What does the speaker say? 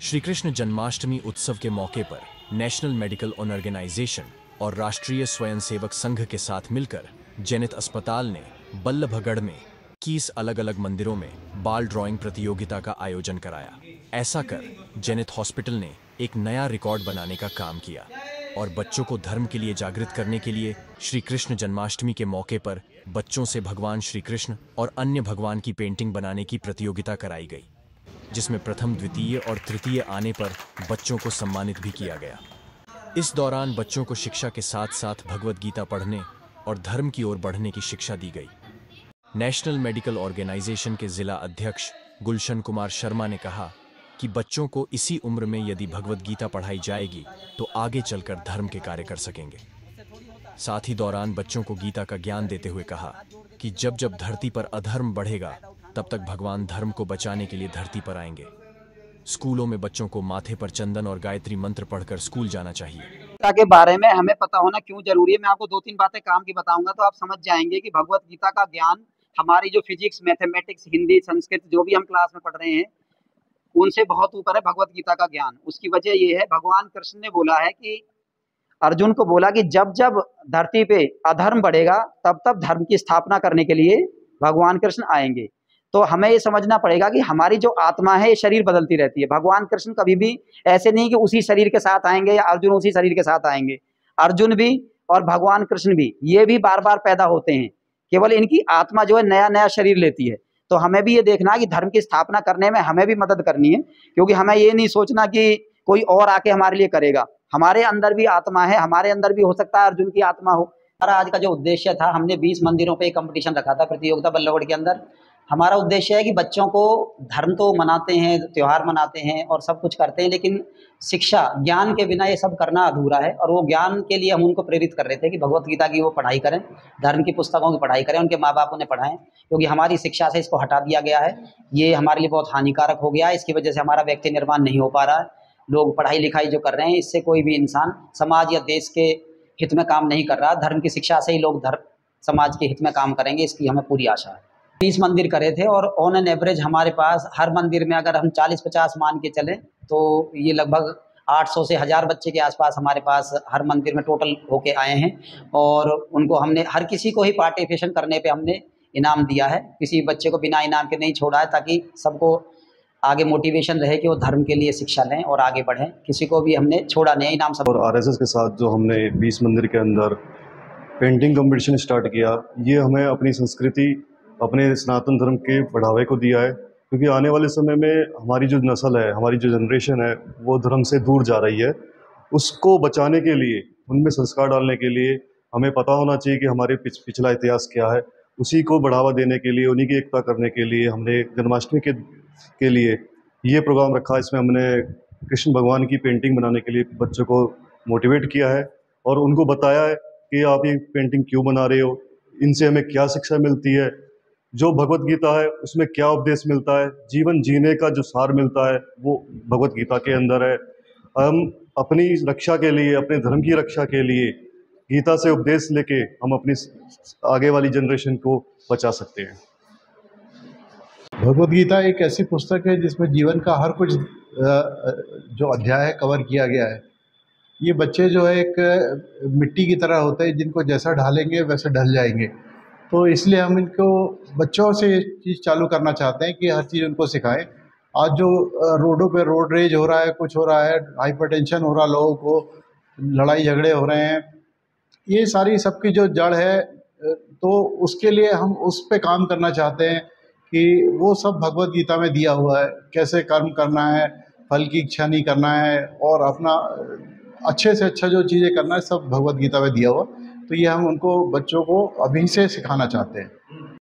श्री कृष्ण जन्माष्टमी उत्सव के मौके पर नेशनल मेडिकल ऑर्गेनाइजेशन और राष्ट्रीय स्वयंसेवक संघ के साथ मिलकर जेनिथ अस्पताल ने बल्लभगढ़ में 21 अलग-अलग मंदिरों में बाल ड्राइंग प्रतियोगिता का आयोजन कराया। ऐसा कर जेनिथ हॉस्पिटल ने एक नया रिकॉर्ड बनाने का काम किया और बच्चों को धर्म के लिए जागृत करने के लिए श्री कृष्ण जन्माष्टमी के मौके पर बच्चों से भगवान श्री कृष्ण और अन्य भगवान की पेंटिंग बनाने की प्रतियोगिता कराई गई, जिसमें प्रथम, द्वितीय और तृतीय आने पर बच्चों को सम्मानित भी किया गया। इस दौरान बच्चों को शिक्षा के साथ साथ भगवद गीता पढ़ने और धर्म की ओर बढ़ने की शिक्षा दी गई। नेशनल मेडिकल ऑर्गेनाइजेशन के जिला अध्यक्ष गुलशन कुमार शर्मा ने कहा कि बच्चों को इसी उम्र में यदि भगवद गीता पढ़ाई जाएगी तो आगे चलकर धर्म के कार्य कर सकेंगे। साथ ही दौरान बच्चों को गीता का ज्ञान देते हुए कहा कि जब जब धरती पर अधर्म बढ़ेगा तब तक भगवान धर्म को बचाने के लिए धरती पर आएंगे। स्कूलों में बच्चों को माथे पर चंदन और गायत्री मंत्र पढ़कर स्कूल जाना चाहिए। गीता के बारे में हमें पता होना क्यों जरूरी है, मैं आपको 2-3 बातें काम की बताऊंगा तो आप समझ जाएंगे कि भगवत गीता का ज्ञान हमारी जो फिजिक्स, मैथमेटिक्स, हिंदी, संस्कृत जो भी हम क्लास में पढ़ रहे हैं उनसे बहुत ऊपर है भगवत गीता का ज्ञान। उसकी वजह ये है, भगवान कृष्ण ने बोला है कि अर्जुन को बोला कि जब जब धरती पे अधर्म बढ़ेगा तब तब धर्म की स्थापना करने के लिए भगवान कृष्ण आएंगे। तो हमें ये समझना पड़ेगा कि हमारी जो आत्मा है ये शरीर बदलती रहती है। भगवान कृष्ण कभी भी ऐसे नहीं कि उसी शरीर के साथ आएंगे या अर्जुन उसी शरीर के साथ आएंगे। अर्जुन भी और भगवान कृष्ण भी ये भी बार बार पैदा होते हैं, केवल इनकी आत्मा जो है नया नया शरीर लेती है। तो हमें भी ये देखना है कि धर्म की स्थापना करने में हमें भी मदद करनी है, क्योंकि हमें ये नहीं सोचना कि कोई और आके हमारे लिए करेगा। हमारे अंदर भी आत्मा है, हमारे अंदर भी हो सकता है अर्जुन की आत्मा हो। हमारा आज का जो उद्देश्य था, हमने 20 मंदिरों पे एक कंपटीशन रखा था, प्रतियोगिता बल्लभगढ़ के अंदर। हमारा उद्देश्य है कि बच्चों को धर्म तो मनाते हैं, त्योहार मनाते हैं और सब कुछ करते हैं, लेकिन शिक्षा, ज्ञान के बिना ये सब करना अधूरा है। और वो ज्ञान के लिए हम उनको प्रेरित कर रहे थे कि भगवत गीता की वो पढ़ाई करें, धर्म की पुस्तकों की पढ़ाई करें, उनके माँ बाप उन्हें पढ़ाएं, क्योंकि हमारी शिक्षा से इसको हटा दिया गया है। ये हमारे लिए बहुत हानिकारक हो गया है। इसकी वजह से हमारा व्यक्ति निर्माण नहीं हो पा रहा है। लोग पढ़ाई लिखाई जो कर रहे हैं, इससे कोई भी इंसान समाज या देश के हित में काम नहीं कर रहा। धर्म की शिक्षा से ही लोग धर्म समाज के हित में काम करेंगे, इसकी हमें पूरी आशा है। 30 मंदिर करे थे और ऑन एन एवरेज हमारे पास हर मंदिर में अगर हम 40-50 मान के चलें तो ये लगभग 800 से 1000 बच्चे के आसपास हमारे पास हर मंदिर में टोटल होके आए हैं। और उनको हमने हर किसी को ही पार्टिसिपेशन करने पे हमने इनाम दिया है, किसी बच्चे को बिना इनाम के नहीं छोड़ा है, ताकि सबको आगे मोटिवेशन रहे कि वो धर्म के लिए शिक्षा लें और आगे बढ़ें। किसी को भी हमने छोड़ा नहीं, इनाम सब। और आरएसएस के साथ जो हमने 20 मंदिर के अंदर पेंटिंग कंपटीशन स्टार्ट किया, ये हमें अपनी संस्कृति, अपने सनातन धर्म के बढ़ावे को दिया है, क्योंकि आने वाले समय में हमारी जो नस्ल है, हमारी जो जनरेशन है, वो धर्म से दूर जा रही है। उसको बचाने के लिए, उनमें संस्कार डालने के लिए हमें पता होना चाहिए कि हमारे पिछला इतिहास क्या है। उसी को बढ़ावा देने के लिए, उन्हीं की एकता करने के लिए हमने जन्माष्टमी के लिए ये प्रोग्राम रखा। इसमें हमने कृष्ण भगवान की पेंटिंग बनाने के लिए बच्चों को मोटिवेट किया है और उनको बताया है कि आप ये पेंटिंग क्यों बना रहे हो, इनसे हमें क्या शिक्षा मिलती है, जो भगवत गीता है उसमें क्या उपदेश मिलता है, जीवन जीने का जो सार मिलता है वो भगवत गीता के अंदर है। हम अपनी रक्षा के लिए, अपने धर्म की रक्षा के लिए गीता से उपदेश लेके हम अपनी आगे वाली जनरेशन को बचा सकते हैं। भगवत गीता एक ऐसी पुस्तक है जिसमें जीवन का हर कुछ जो अध्याय है कवर किया गया है। ये बच्चे जो है एक मिट्टी की तरह होते हैं, जिनको जैसा ढालेंगे वैसे ढल जाएंगे। तो इसलिए हम इनको बच्चों से ये चीज़ चालू करना चाहते हैं कि हर चीज़ उनको सिखाएं। आज जो रोडों पे रोड रेज हो रहा है, कुछ हो रहा है, हाइपरटेंशन हो रहा है, लोगों को लड़ाई झगड़े हो रहे हैं, ये सारी सबकी जो जड़ है, तो उसके लिए हम उस पे काम करना चाहते हैं कि वो सब भगवत गीता में दिया हुआ है, कैसे कर्म करना है, फल की इच्छा नहीं करना है और अपना अच्छे से अच्छा जो चीज़ें करना है, सब भगवत गीता में दिया हुआ। तो ये हम उनको, बच्चों को अभी से सिखाना चाहते हैं।